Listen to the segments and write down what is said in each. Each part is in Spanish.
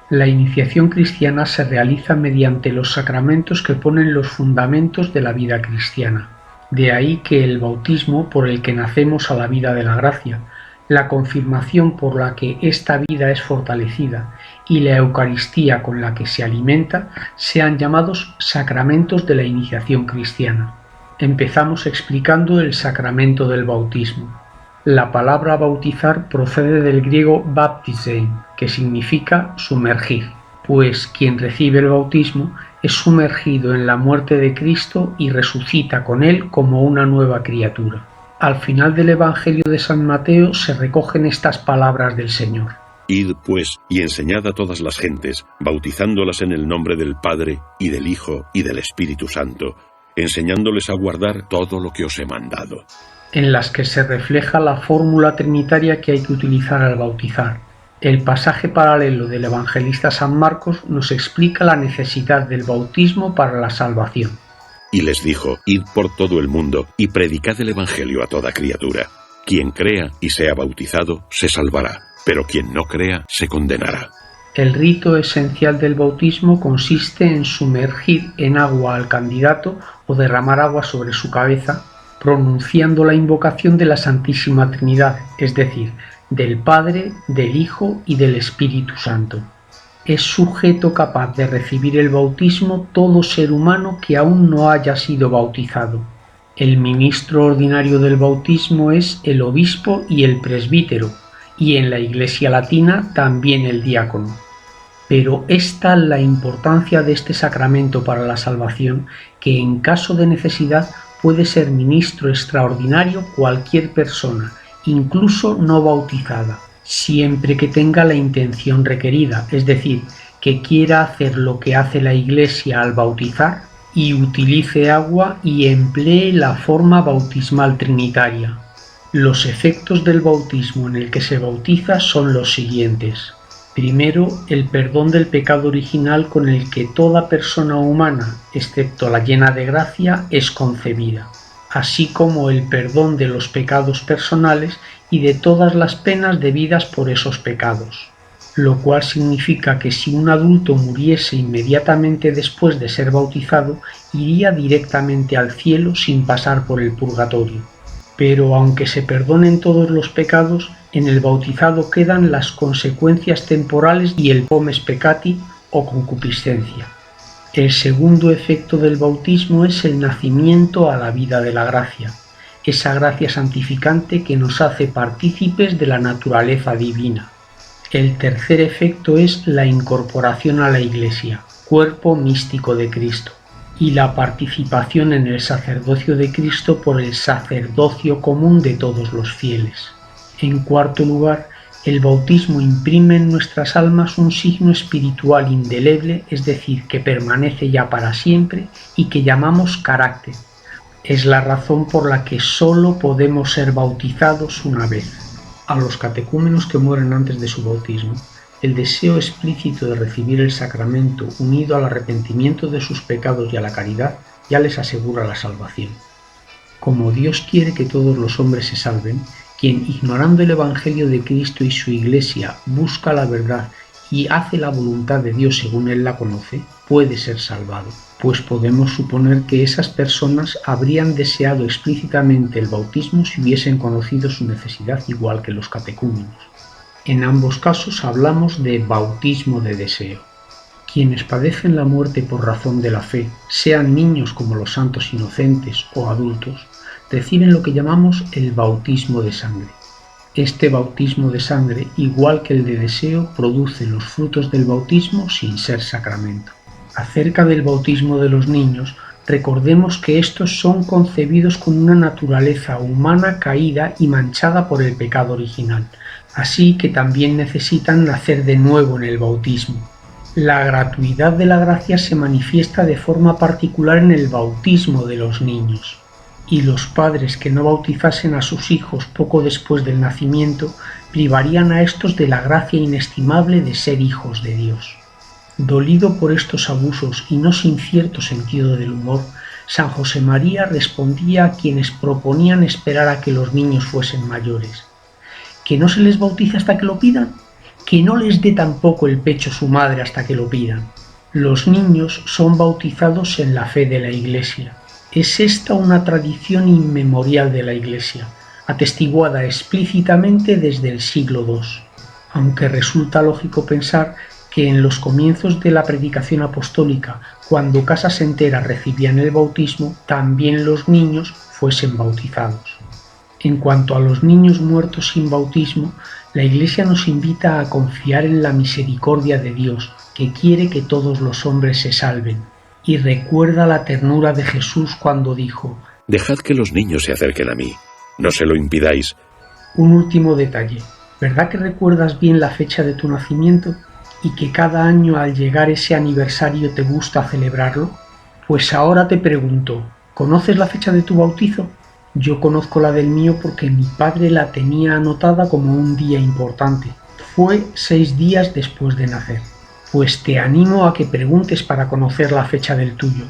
La iniciación cristiana se realiza mediante los sacramentos que ponen los fundamentos de la vida cristiana. De ahí que el bautismo por el que nacemos a la vida de la gracia, la confirmación por la que esta vida es fortalecida y la Eucaristía con la que se alimenta sean llamados sacramentos de la iniciación cristiana. Empezamos explicando el sacramento del bautismo. La palabra bautizar procede del griego baptizein, que significa sumergir, pues quien recibe el bautismo es sumergido en la muerte de Cristo y resucita con él como una nueva criatura. Al final del Evangelio de San Mateo se recogen estas palabras del Señor. Id, pues, y enseñad a todas las gentes, bautizándolas en el nombre del Padre, y del Hijo, y del Espíritu Santo, enseñándoles a guardar todo lo que os he mandado. En las que se refleja la fórmula trinitaria que hay que utilizar al bautizar. El pasaje paralelo del evangelista San Marcos nos explica la necesidad del bautismo para la salvación. Y les dijo, id por todo el mundo, y predicad el Evangelio a toda criatura. Quien crea y sea bautizado, se salvará, pero quien no crea, se condenará. El rito esencial del bautismo consiste en sumergir en agua al candidato o derramar agua sobre su cabeza, pronunciando la invocación de la Santísima Trinidad, es decir, del Padre, del Hijo y del Espíritu Santo. Es sujeto capaz de recibir el bautismo todo ser humano que aún no haya sido bautizado. El ministro ordinario del bautismo es el obispo y el presbítero, y en la Iglesia latina también el diácono. Pero es tal la importancia de este sacramento para la salvación que en caso de necesidad puede ser ministro extraordinario cualquier persona, incluso no bautizada, siempre que tenga la intención requerida, es decir, que quiera hacer lo que hace la Iglesia al bautizar y utilice agua y emplee la forma bautismal trinitaria. Los efectos del bautismo en el que se bautiza son los siguientes. Primero, el perdón del pecado original con el que toda persona humana, excepto la llena de gracia, es concebida, así como el perdón de los pecados personales y de todas las penas debidas por esos pecados, lo cual significa que si un adulto muriese inmediatamente después de ser bautizado, iría directamente al cielo sin pasar por el purgatorio. Pero aunque se perdonen todos los pecados, en el bautizado quedan las consecuencias temporales y el pomes peccati o concupiscencia. El segundo efecto del bautismo es el nacimiento a la vida de la gracia, esa gracia santificante que nos hace partícipes de la naturaleza divina. El tercer efecto es la incorporación a la Iglesia, cuerpo místico de Cristo, y la participación en el sacerdocio de Cristo por el sacerdocio común de todos los fieles. En cuarto lugar, el bautismo imprime en nuestras almas un signo espiritual indeleble, es decir, que permanece ya para siempre y que llamamos carácter. Es la razón por la que sólo podemos ser bautizados una vez. A los catecúmenos que mueren antes de su bautismo, el deseo explícito de recibir el sacramento unido al arrepentimiento de sus pecados y a la caridad ya les asegura la salvación. Como Dios quiere que todos los hombres se salven, quien, ignorando el Evangelio de Cristo y su Iglesia, busca la verdad y hace la voluntad de Dios según él la conoce, puede ser salvado, pues podemos suponer que esas personas habrían deseado explícitamente el bautismo si hubiesen conocido su necesidad igual que los catecúmenos. En ambos casos hablamos de bautismo de deseo. Quienes padecen la muerte por razón de la fe, sean niños como los santos inocentes o adultos, reciben lo que llamamos el bautismo de sangre. Este bautismo de sangre, igual que el de deseo, produce los frutos del bautismo sin ser sacramento. Acerca del bautismo de los niños, recordemos que estos son concebidos con una naturaleza humana caída y manchada por el pecado original, así que también necesitan nacer de nuevo en el bautismo. La gratuidad de la gracia se manifiesta de forma particular en el bautismo de los niños, y los padres que no bautizasen a sus hijos poco después del nacimiento privarían a estos de la gracia inestimable de ser hijos de Dios. Dolido por estos abusos y no sin cierto sentido del humor, San José María respondía a quienes proponían esperar a que los niños fuesen mayores: ¿que no se les bautice hasta que lo pidan? que no les dé tampoco el pecho su madre hasta que lo pidan. Los niños son bautizados en la fe de la Iglesia. Es esta una tradición inmemorial de la Iglesia, atestiguada explícitamente desde el siglo II, aunque resulta lógico pensar que en los comienzos de la predicación apostólica, cuando casas enteras recibían el bautismo, también los niños fuesen bautizados. En cuanto a los niños muertos sin bautismo, la Iglesia nos invita a confiar en la misericordia de Dios, que quiere que todos los hombres se salven, y recuerda la ternura de Jesús cuando dijo: «Dejad que los niños se acerquen a mí, no se lo impidáis». Un último detalle, ¿verdad que recuerdas bien la fecha de tu nacimiento y que cada año al llegar ese aniversario te gusta celebrarlo? Pues ahora te pregunto, ¿conoces la fecha de tu bautizo? Yo conozco la del mío porque mi padre la tenía anotada como un día importante. Fue 6 días después de nacer. Pues te animo a que preguntes para conocer la fecha del tuyo,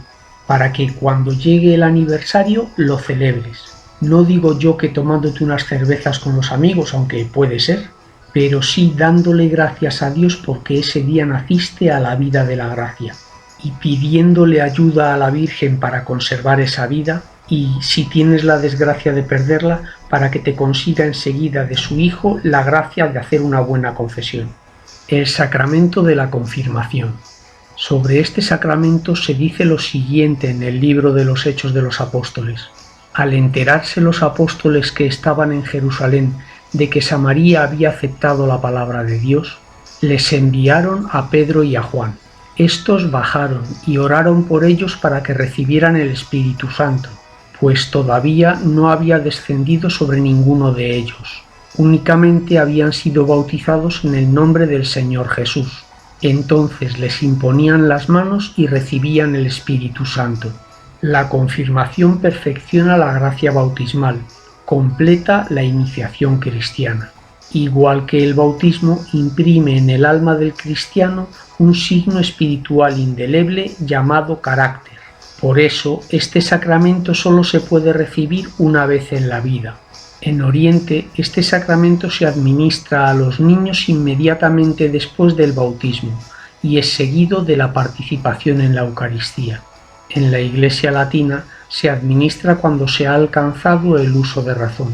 para que cuando llegue el aniversario lo celebres. No digo yo que tomándote unas cervezas con los amigos, aunque puede ser, pero sí dándole gracias a Dios porque ese día naciste a la vida de la gracia, y pidiéndole ayuda a la Virgen para conservar esa vida, y si tienes la desgracia de perderla, para que te consiga enseguida de su Hijo la gracia de hacer una buena confesión. El sacramento de la confirmación. Sobre este sacramento se dice lo siguiente en el libro de los Hechos de los Apóstoles. Al enterarse los apóstoles que estaban en Jerusalén de que Samaría había aceptado la palabra de Dios, les enviaron a Pedro y a Juan. Estos bajaron y oraron por ellos para que recibieran el Espíritu Santo, pues todavía no había descendido sobre ninguno de ellos. Únicamente habían sido bautizados en el nombre del Señor Jesús. Entonces les imponían las manos y recibían el Espíritu Santo. La confirmación perfecciona la gracia bautismal, completa la iniciación cristiana. Igual que el bautismo imprime en el alma del cristiano un signo espiritual indeleble llamado carácter. Por eso, este sacramento solo se puede recibir una vez en la vida. En Oriente, este sacramento se administra a los niños inmediatamente después del bautismo y es seguido de la participación en la Eucaristía. En la Iglesia latina se administra cuando se ha alcanzado el uso de razón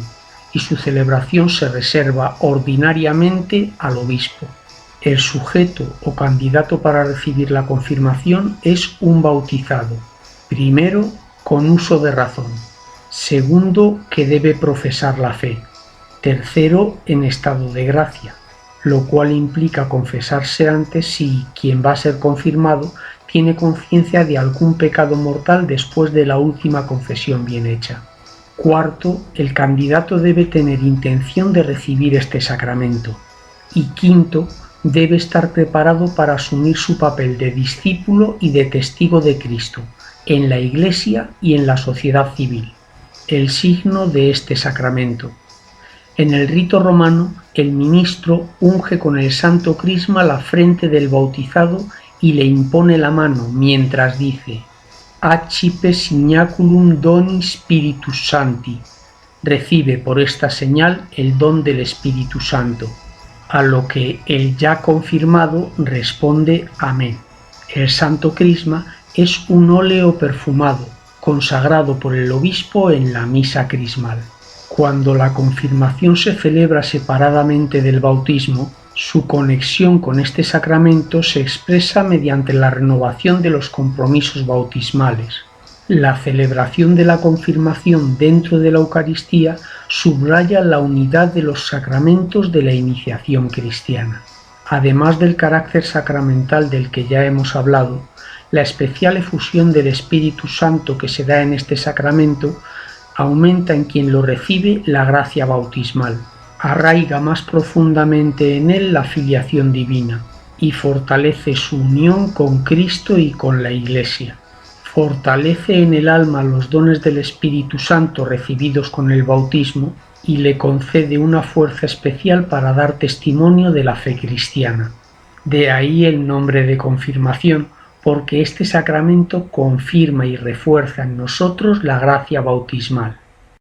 y su celebración se reserva ordinariamente al obispo. El sujeto o candidato para recibir la confirmación es un bautizado, primero con uso de razón, segundo que debe profesar la fe, tercero en estado de gracia, lo cual implica confesarse antes si quien va a ser confirmado tiene conciencia de algún pecado mortal después de la última confesión bien hecha. Cuarto, el candidato debe tener intención de recibir este sacramento. Y quinto, debe estar preparado para asumir su papel de discípulo y de testigo de Cristo, en la Iglesia y en la sociedad civil. El signo de este sacramento. En el rito romano, el ministro unge con el santo crisma la frente del bautizado y le impone la mano mientras dice: Accipe signaculum doni Spiritus Sancti. Recibe por esta señal el don del Espíritu Santo. A lo que el ya confirmado responde amén. El santo crisma es un óleo perfumado, consagrado por el obispo en la misa crismal. Cuando la confirmación se celebra separadamente del bautismo, su conexión con este sacramento se expresa mediante la renovación de los compromisos bautismales. La celebración de la confirmación dentro de la Eucaristía subraya la unidad de los sacramentos de la iniciación cristiana. Además del carácter sacramental del que ya hemos hablado, la especial efusión del Espíritu Santo que se da en este sacramento aumenta en quien lo recibe la gracia bautismal, arraiga más profundamente en él la filiación divina y fortalece su unión con Cristo y con la Iglesia. Fortalece en el alma los dones del Espíritu Santo recibidos con el bautismo y le concede una fuerza especial para dar testimonio de la fe cristiana. De ahí el nombre de confirmación, porque este sacramento confirma y refuerza en nosotros la gracia bautismal.